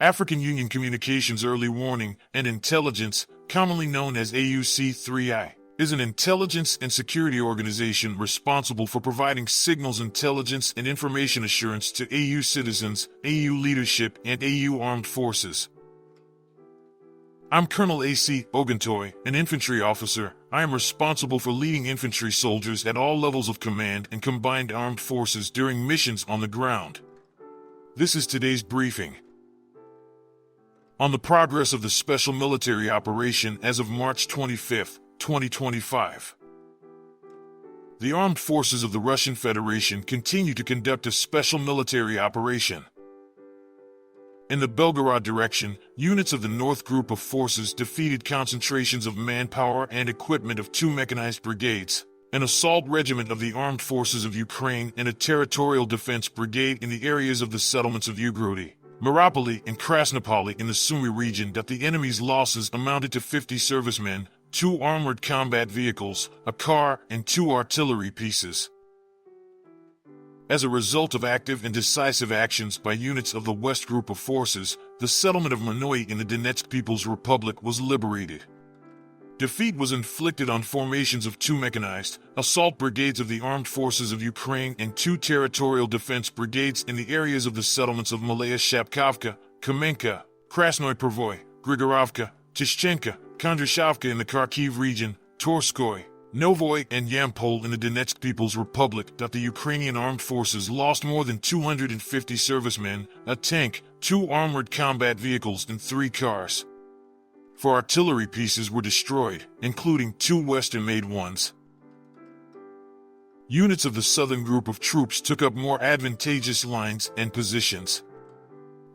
African Union Communications Early Warning and Intelligence, commonly known as AUC3I, is an intelligence and security organization responsible for providing signals intelligence and information assurance to AU citizens, AU leadership, and AU armed forces. I'm Colonel A.C. Oguntoye, an infantry officer. I am responsible for leading infantry soldiers at all levels of command and combined armed forces during missions on the ground. This is today's briefing. On the progress of the special military operation as of March 25, 2025. The armed forces of the Russian Federation continue to conduct a special military operation. In the Belgorod direction, units of the North Group of Forces defeated concentrations of manpower and equipment of 2 mechanized brigades, an assault regiment of the Armed Forces of Ukraine and a territorial defense brigade in the areas of the settlements of Ugrody, Mariupol, and Krasnopoli in the Sumy region. That the enemy's losses amounted to 50 servicemen, 2 armored combat vehicles, a car, and 2 artillery pieces. As a result of active and decisive actions by units of the West Group of Forces, the settlement of Manoy in the Donetsk People's Republic was liberated. Defeat was inflicted on formations of 2 mechanized assault brigades of the Armed Forces of Ukraine and 2 territorial defense brigades in the areas of the settlements of Malaya Shapkovka, Kamenka, Krasnoy Pervoy, Grigorovka, Tishchenka, Kondrashovka in the Kharkiv region, Torskoy, Novoy, and Yampol in the Donetsk People's Republic. That the Ukrainian armed forces lost more than 250 servicemen, a tank, 2 armored combat vehicles, and 3 cars. 4 artillery pieces were destroyed, including 2 Western-made ones. Units of the Southern Group of troops took up more advantageous lines and positions.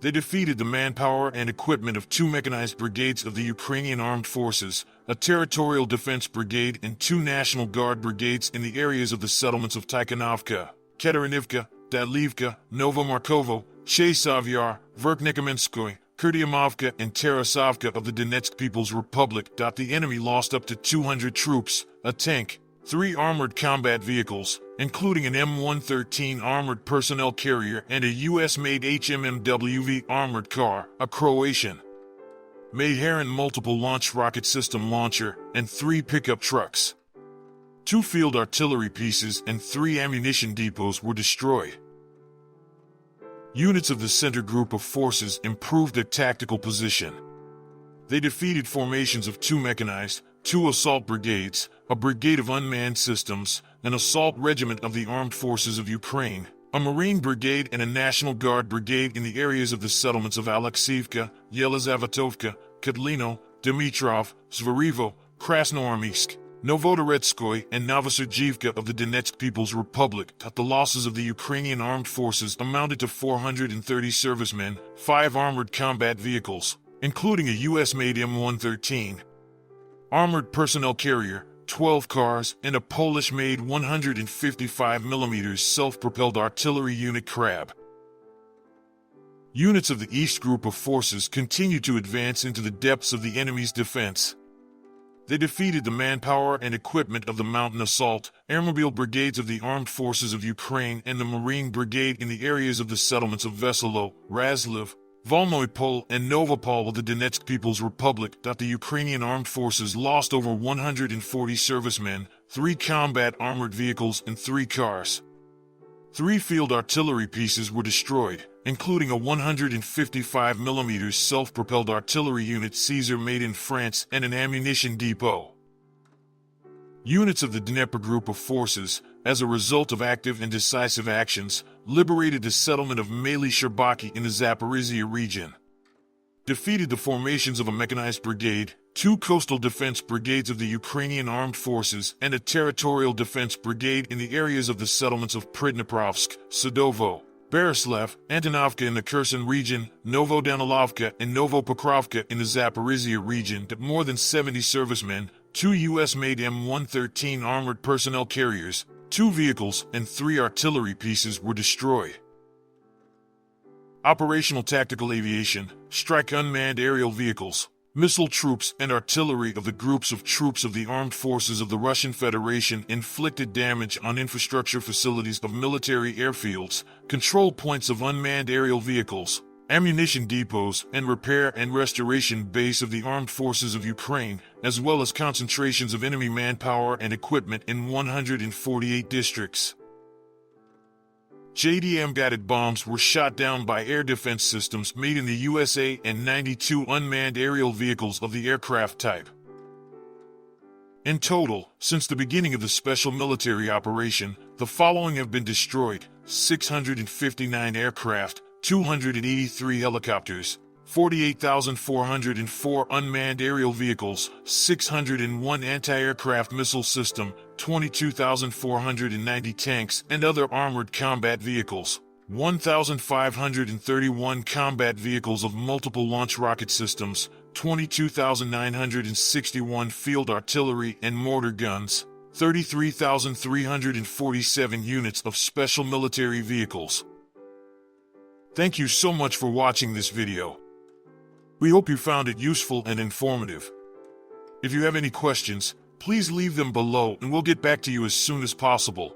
They defeated the manpower and equipment of 2 mechanized brigades of the Ukrainian Armed Forces, a territorial defense brigade, and 2 National Guard brigades in the areas of the settlements of Tikhonovka, Katerinivka, Dadlivka, Novomarkovo, Chesavyar, Verkhnikomenskoy, Kurdiamovka, and Tarasovka of the Donetsk People's Republic. The enemy lost up to 200 troops, a tank, 3 armored combat vehicles, including an M113 armored personnel carrier and a U.S.-made HMMWV armored car, a Croatian-made Heron multiple launch rocket system launcher, and 3 pickup trucks. 2 field artillery pieces and 3 ammunition depots were destroyed. Units of the Center Group of Forces improved their tactical position. They defeated formations of 2 mechanized, 2 assault brigades, a brigade of unmanned systems, an assault regiment of the Armed Forces of Ukraine, a Marine brigade, and a National Guard brigade in the areas of the settlements of Alexievka, Yelizavatovka, Kotlino, Dimitrov, Svarivo, Krasnoarmeysk, Novotoretskoy, and Novosergivka of the Donetsk People's Republic. The losses of the Ukrainian armed forces amounted to 430 servicemen, 5 armored combat vehicles, including a U.S.-made M113 armored personnel carrier, 12 cars, and a Polish-made 155mm self-propelled artillery unit Crab. Units of the East Group of Forces continued to advance into the depths of the enemy's defense. They defeated the manpower and equipment of the Mountain Assault, Airmobile brigades of the Armed Forces of Ukraine and the Marine Brigade in the areas of the settlements of Veselo, Razliv, Volnoypol, and Novopol of the Donetsk People's Republic. The Ukrainian armed forces lost over 140 servicemen, 3 combat armored vehicles, and 3 cars. 3 field artillery pieces were destroyed, including a 155mm self-propelled artillery unit Caesar made in France and an ammunition depot. Units of the Dnieper Group of Forces, as a result of active and decisive actions, liberated the settlement of Maly Sherbaki in the Zaporizhia region. Defeated the formations of a mechanized brigade, 2 coastal defense brigades of the Ukrainian Armed Forces, and a territorial defense brigade in the areas of the settlements of Pridniprovsk, Sadovo, Berislav, Antonovka in the Kherson region, Novodanilovka, and Novopokrovka in the Zaporizhia region. That more than 70 servicemen, 2 U.S.-made M113 armored personnel carriers, 2 vehicles, and 3 artillery pieces were destroyed. Operational Tactical Aviation, strike unmanned aerial vehicles, missile troops, and artillery of the groups of troops of the armed forces of the Russian Federation inflicted damage on infrastructure facilities of military airfields, control points of unmanned aerial vehicles, ammunition depots, and repair and restoration base of the armed forces of Ukraine, as well as concentrations of enemy manpower and equipment in 148 districts. JDM-guided bombs were shot down by air defense systems made in the USA and 92 unmanned aerial vehicles of the aircraft type. In total, since the beginning of the special military operation, the following have been destroyed: 659 aircraft, 283 helicopters, 48,404 unmanned aerial vehicles, 601 anti-aircraft missile system, 22,490 tanks and other armored combat vehicles, 1,531 combat vehicles of multiple launch rocket systems, 22,961 field artillery and mortar guns, 33,347 units of special military vehicles. Thank you so much for watching this video. We hope you found it useful and informative. If you have any questions, please leave them below and we'll get back to you as soon as possible.